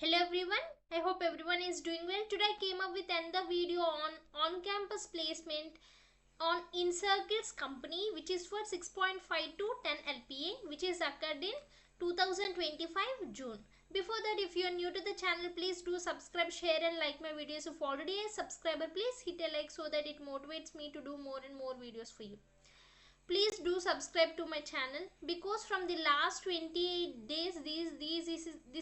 Hello everyone, I hope everyone is doing well. Today I came up with another video on campus placement on INNCIRCLE's company, which is for 6.5 to 10 LPA, which is occurred in 2025 June. Before that, if you are new to the channel, please do subscribe, share and like my videos. If already a subscriber, please hit a like so that it motivates me to do more and more videos for you. Please do subscribe to my channel, because from the last 28 days this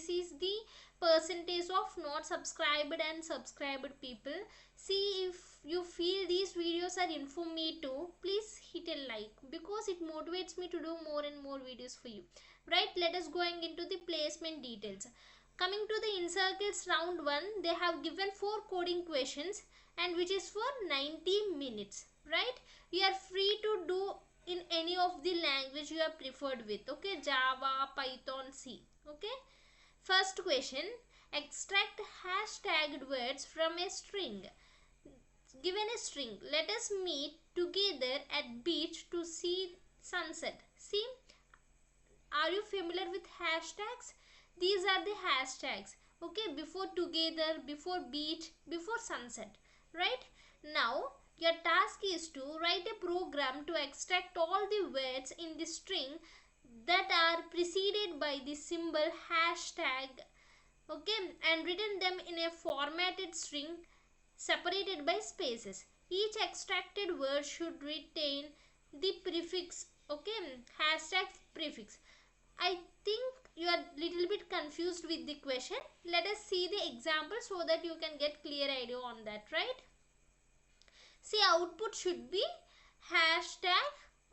is the percentage of not subscribed and subscribed people. See, if you feel these videos are informative, please hit a like, because it motivates me to do more and more videos for you. Right, let us going into the placement details. Coming to the INNCIRCLE's round 1, they have given 4 coding questions and which is for 90 minutes. Right, you are free to do in any of the language you are preferred with. Okay, Java, Python, C. Okay, first question: extract hashtagged words from a string. Given a string, let us meet together at beach to see sunset. See, are you familiar with hashtags? These are the hashtags. Okay, before together, before beach, before sunset. Right, now your task is to write a program to extract all the words in the string that are preceded by the symbol hashtag, okay, and written them in a formatted string separated by spaces. Each extracted word should retain the prefix, okay, hashtag prefix. I think you are little bit confused with the question. Let us see the example so that you can get clear idea on that, right? See, output should be hashtag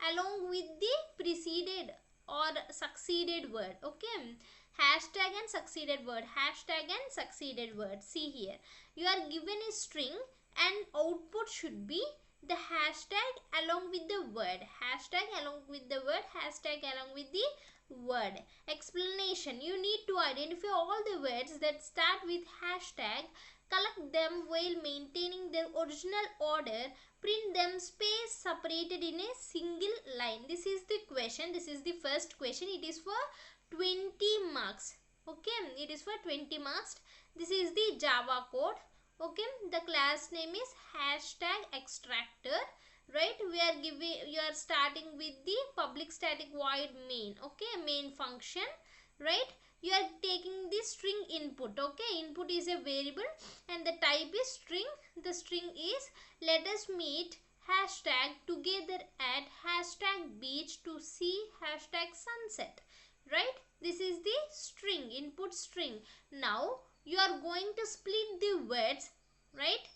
along with the preceded or succeeded word. Okay, hashtag and succeeded word, hashtag and succeeded word. See here, you are given a string and output should be the hashtag along with the word, hashtag along with the word, hashtag along with the word. Explanation: you need to identify all the words that start with hashtag, collect them while maintaining their original order, print them space separated in a single line. This is the question. This is the first question. It is for 20 marks. Okay, it is for 20 marks. This is the Java code. Okay, the class name is hashtag extractor. Right, you are starting with the public static void main. Okay, main function. Right, you are taking the string input. Okay, input is a variable and the type is string. The string is let us meet hashtag together at hashtag beach to see hashtag sunset. Right, this is the string, input string. Now you are going to split the words, right,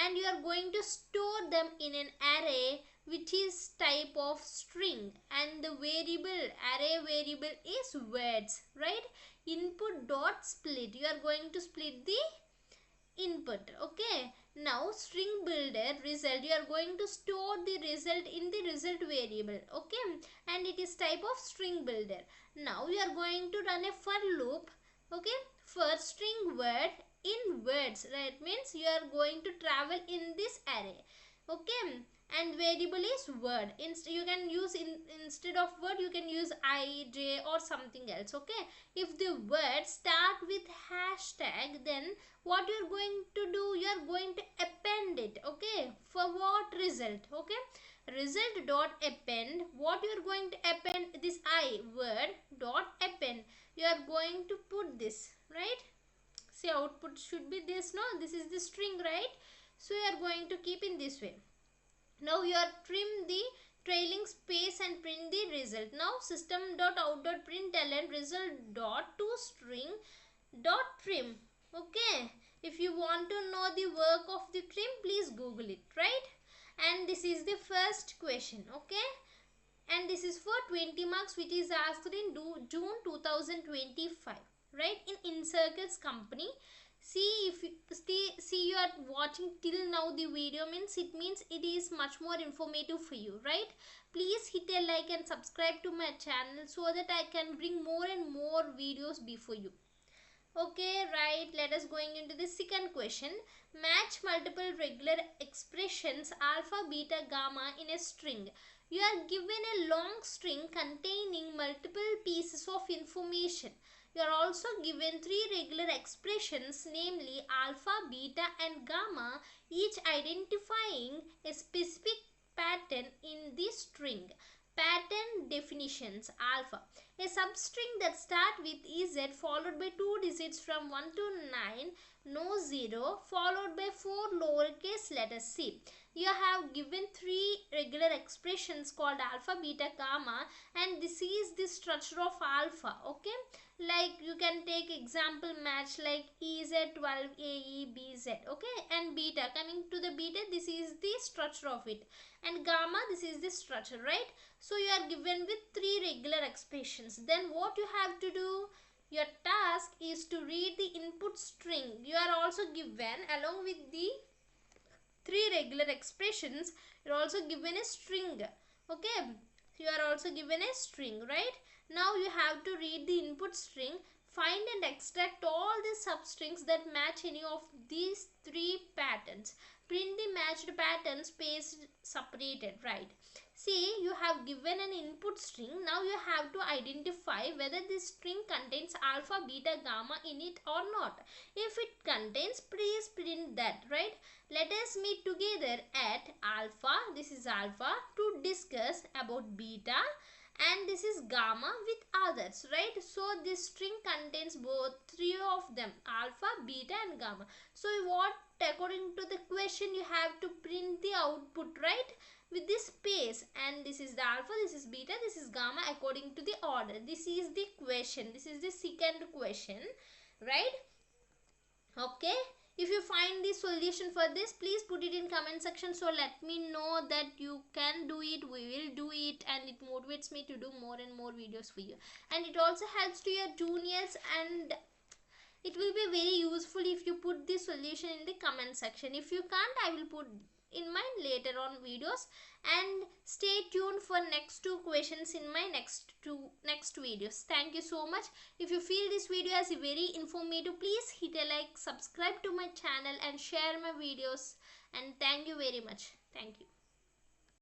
and you are going to store them in an array which is type of string, and the variable, array variable is words. Right, input dot split, you are going to split the input. Okay, now string builder result, you are going to store the result in the result variable. Okay, and it is type of string builder. Now you are going to run a for loop. Okay, for string word in words, right, means you are going to travel in this array. Okay, and variable is word. You can use instead of word you can use I, J or something else. Okay, if the word start with hashtag, then what you are going to do, you are going to append it. Okay, for what result? Okay, result dot append, what you are going to append, this I word dot append, you are going to put this. Right, see, output should be this. No, this is the string, right? So you are going to keep in this way. Now you are trim the trailing space and print the result. Now system.out.println result dot to string dot trim. Okay, if you want to know the work of the trim, please google it. Right, and this is the first question. Okay, and this is for 20 marks, which is asked in June 2025. Right, in INNCIRCLE's company. See, if you see you are watching till now the video, means it is much more informative for you. Right, please hit a like and subscribe to my channel so that I can bring more and more videos before you. Okay, right, let us going into the second question. Match multiple regular expressions alpha, beta, gamma in a string. You are given a long string containing multiple pieces of information. you are also given three regular expressions, namely alpha, beta and gamma, each identifying a specific pattern in the string. Pattern definitions. Alpha, a substring that starts with EZ followed by 2 digits from 1 to 9, no 0, followed by 4 lowercase letters C. You have given three regular expressions called alpha, beta, gamma, and this is the structure of alpha. Okay, like you can take example match like EZ12 AEBZ. Okay, and beta, coming to the beta, this is the structure of it, and gamma, this is the structure, right? So you are given with three regular expressions. Then what you have to do, your task is to read the input string. You are also given, along with the three regular expressions, you are also given a string. Okay, you are also given a string, right? Now you have to read the input string, find and extract all the substrings that match any of these three patterns, print the matched patterns spaced separated, right? See, you have given an input string. Now you have to identify whether this string contains alpha, beta, gamma in it or not. If it contains, please print that, right? Let us meet together at alpha, this is alpha, to discuss about beta, and this is gamma with others, right? So this string contains both three of them, alpha, beta and gamma. So what, according to the question, you have to print the output, right, with this space, and this is the alpha, this is beta, this is gamma according to the order. This is the question, this is the second question, right? Okay, if you find the solution for this, please put it in comment section, so let me know that you can do it, we will do it, and it motivates me to do more and more videos for you, and it also helps to your juniors, and it will be very useful if you put the solution in the comment section. If you can't, I will put in my later on videos, and stay tuned for next two questions in my next videos. Thank you so much. If you feel this video as very informative, please hit a like, subscribe to my channel and share my videos, and thank you very much. Thank you.